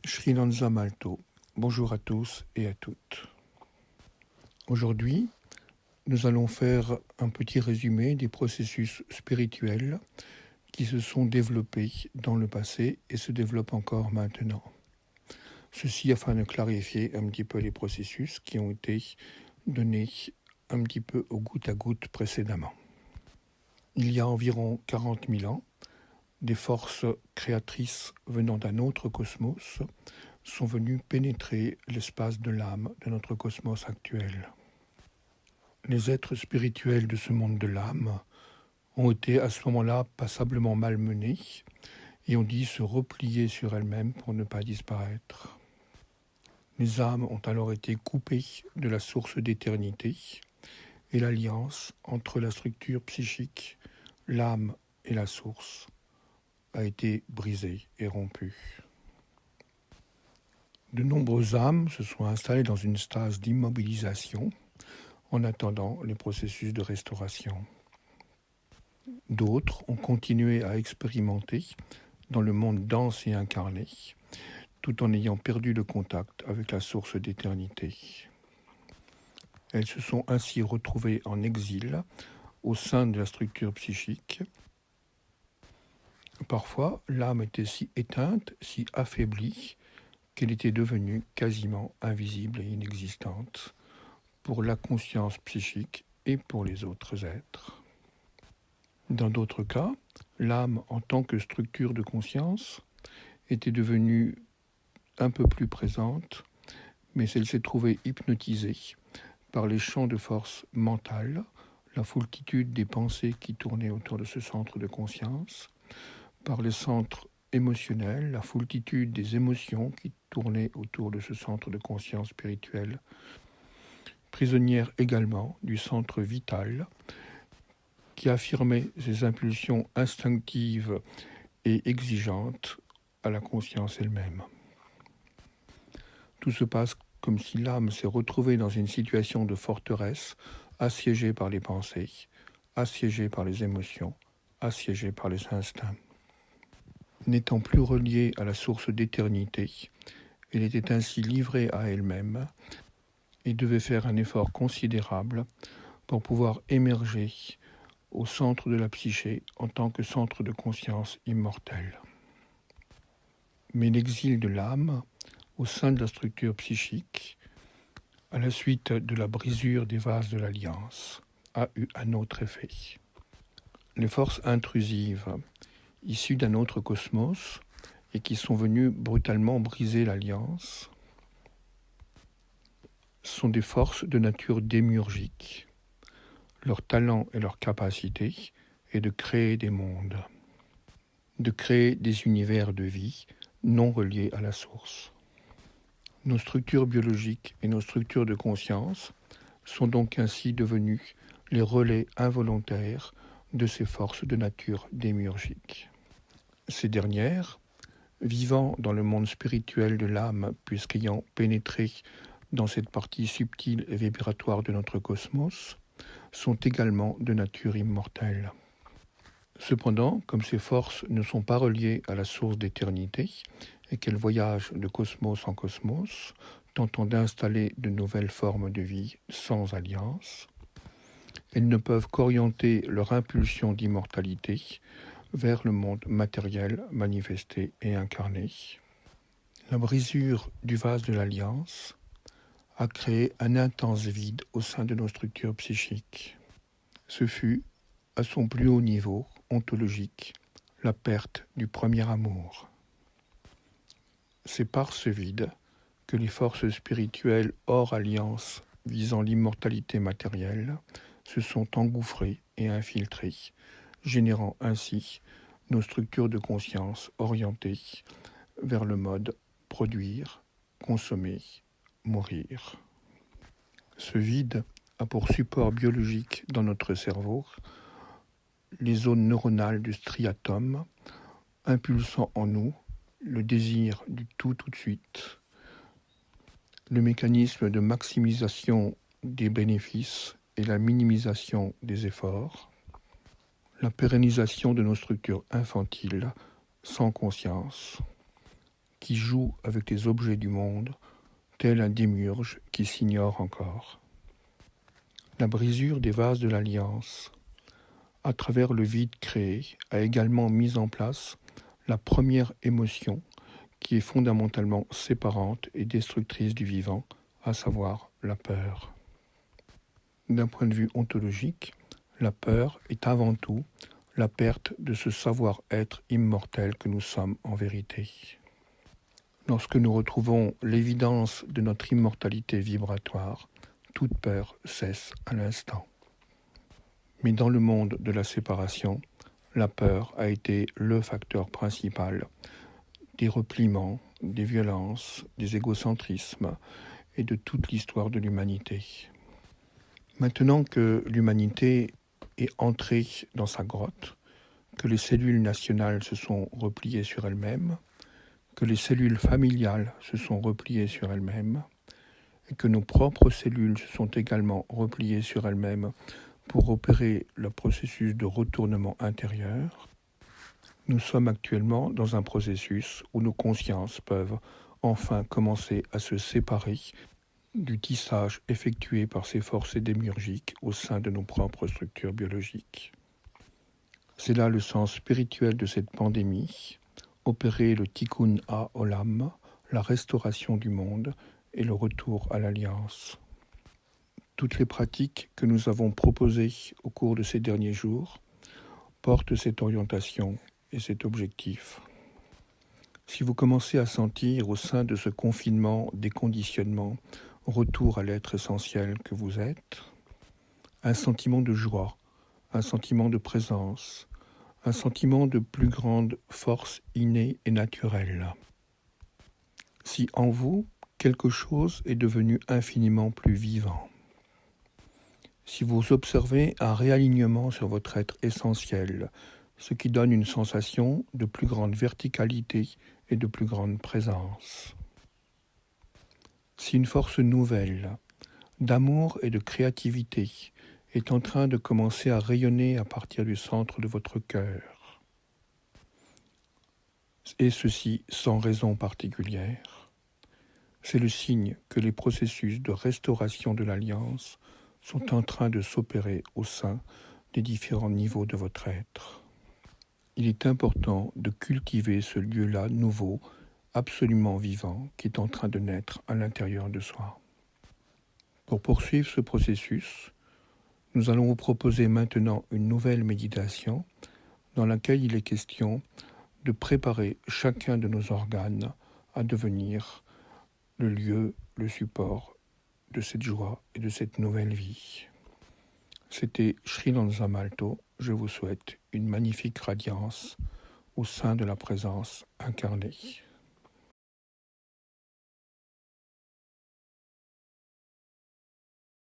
Srilanza Malto. Bonjour à tous et à toutes. Aujourd'hui, nous allons faire un petit résumé des processus spirituels qui se sont développés dans le passé et se développent encore maintenant. Ceci afin de clarifier un petit peu les processus qui ont été donnés un petit peu au goutte à goutte précédemment. Il y a environ 40 000 ans, des forces créatrices venant d'un autre cosmos sont venues pénétrer l'espace de l'âme de notre cosmos actuel. Les êtres spirituels de ce monde de l'âme ont été à ce moment-là passablement malmenés et ont dû se replier sur elles-mêmes pour ne pas disparaître. Les âmes ont alors été coupées de la source d'éternité et l'alliance entre la structure psychique, l'âme et la source a été brisée et rompue. De nombreuses âmes se sont installées dans une stase d'immobilisation en attendant les processus de restauration. D'autres ont continué à expérimenter dans le monde dense et incarné, tout en ayant perdu le contact avec la source d'éternité. Elles se sont ainsi retrouvées en exil au sein de la structure psychique. Parfois, l'âme était si éteinte, si affaiblie, qu'elle était devenue quasiment invisible et inexistante pour la conscience psychique et pour les autres êtres. Dans d'autres cas, l'âme en tant que structure de conscience était devenue un peu plus présente, mais elle s'est trouvée hypnotisée par les champs de force mentale, la foultitude des pensées qui tournaient autour de ce centre de conscience, par les centres émotionnels, la foultitude des émotions qui tournaient autour de ce centre de conscience spirituelle, prisonnière également du centre vital, qui affirmait ses impulsions instinctives et exigeantes à la conscience elle-même. Tout se passe comme si l'âme s'est retrouvée dans une situation de forteresse, assiégée par les pensées, assiégée par les émotions, assiégée par les instincts. N'étant plus reliée à la source d'éternité, elle était ainsi livrée à elle-même et devait faire un effort considérable pour pouvoir émerger au centre de la psyché en tant que centre de conscience immortel. Mais l'exil de l'âme, au sein de la structure psychique, à la suite de la brisure des vases de l'Alliance, a eu un autre effet. Les forces intrusives, issues d'un autre cosmos, et qui sont venues brutalement briser l'Alliance, sont des forces de nature démiurgique. Leur talent et leur capacité est de créer des mondes, de créer des univers de vie non reliés à la source. Nos structures biologiques et nos structures de conscience sont donc ainsi devenues les relais involontaires de ces forces de nature démiurgique. Ces dernières, vivant dans le monde spirituel de l'âme, puisqu'ayant pénétré dans cette partie subtile et vibratoire de notre cosmos, sont également de nature immortelle. Cependant, comme ces forces ne sont pas reliées à la source d'éternité et qu'elles voyagent de cosmos en cosmos, tentant d'installer de nouvelles formes de vie sans alliance, elles ne peuvent qu'orienter leur impulsion d'immortalité vers le monde matériel manifesté et incarné. La brisure du vase de l'Alliance a créé un intense vide au sein de nos structures psychiques. Ce fut, à son plus haut niveau ontologique, la perte du premier amour. C'est par ce vide que les forces spirituelles hors alliance visant l'immortalité matérielle se sont engouffrées et infiltrées, générant ainsi nos structures de conscience orientées vers le mode produire, consommer, mourir. Ce vide a pour support biologique dans notre cerveau les zones neuronales du striatum, impulsant en nous le désir du tout de suite, le mécanisme de maximisation des bénéfices et la minimisation des efforts, la pérennisation de nos structures infantiles sans conscience, qui joue avec les objets du monde, tel un démiurge qui s'ignore encore. La brisure des vases de l'Alliance, à travers le vide créé, a également mis en place la première émotion qui est fondamentalement séparante et destructrice du vivant, à savoir la peur. D'un point de vue ontologique, la peur est avant tout la perte de ce savoir-être immortel que nous sommes en vérité. Lorsque nous retrouvons l'évidence de notre immortalité vibratoire, toute peur cesse à l'instant. Mais dans le monde de la séparation, la peur a été le facteur principal des repliements, des violences, des égocentrismes et de toute l'histoire de l'humanité. Maintenant que l'humanité est entrée dans sa grotte, que les cellules nationales se sont repliées sur elles-mêmes, que les cellules familiales se sont repliées sur elles-mêmes, et que nos propres cellules se sont également repliées sur elles-mêmes pour opérer le processus de retournement intérieur, nous sommes actuellement dans un processus où nos consciences peuvent enfin commencer à se séparer du tissage effectué par ces forces démiurgiques au sein de nos propres structures biologiques. C'est là le sens spirituel de cette pandémie, opérer le tikkun ha-olam, la restauration du monde et le retour à l'alliance. Toutes les pratiques que nous avons proposées au cours de ces derniers jours portent cette orientation et cet objectif. Si vous commencez à sentir au sein de ce confinement des conditionnements, retour à l'être essentiel que vous êtes, un sentiment de joie, un sentiment de présence, un sentiment de plus grande force innée et naturelle. Si en vous, quelque chose est devenu infiniment plus vivant. Si vous observez un réalignement sur votre être essentiel, ce qui donne une sensation de plus grande verticalité et de plus grande présence. Si une force nouvelle, d'amour et de créativité, est en train de commencer à rayonner à partir du centre de votre cœur, et ceci sans raison particulière, c'est le signe que les processus de restauration de l'alliance sont en train de s'opérer au sein des différents niveaux de votre être. Il est important de cultiver ce lieu-là nouveau, absolument vivant, qui est en train de naître à l'intérieur de soi. Pour poursuivre ce processus, nous allons vous proposer maintenant une nouvelle méditation dans laquelle il est question de préparer chacun de nos organes à devenir le lieu, le support de cette joie et de cette nouvelle vie. C'était Sri Lanza Malto. Je vous souhaite une magnifique radiance au sein de la présence incarnée.